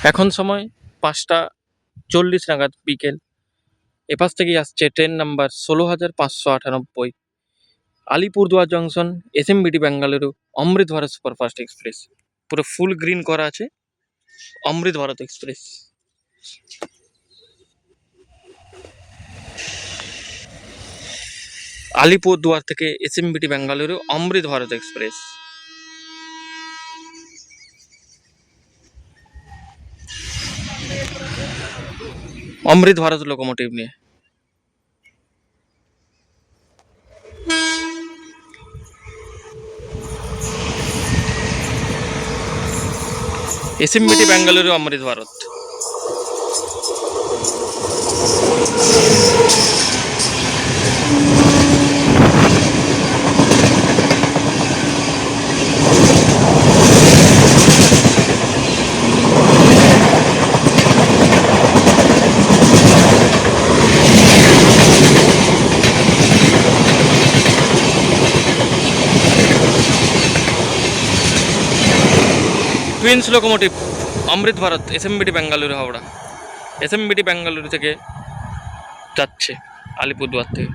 এখন সময় 5টা 40 নাগাদ বিকেল। এপাশ থেকেই আসছে train number 16,598, Alipurduar junction, SMVT Bengaluru, Amrit Bharat superfast express. পুরো ফুল গ্রিন করা আছে, অমৃত ভারত এক্সপ্রেস। আলিপুরদুয়ার থেকে এসএমবিটি বেঙ্গালুরু, অমৃত ভারত এক্সপ্রেস। অমৃত ভারত লোকোমোটিভ নিয়ে। SMBT Bengaluru, Amrit Bharat. Twins locomotive, অমৃত ভারত, এসএমবিটি বেঙ্গালুরু হাওড়া। এসএমবিটি বেঙ্গালুরু থেকে যাচ্ছে আলিপুরদুয়ার থেকে।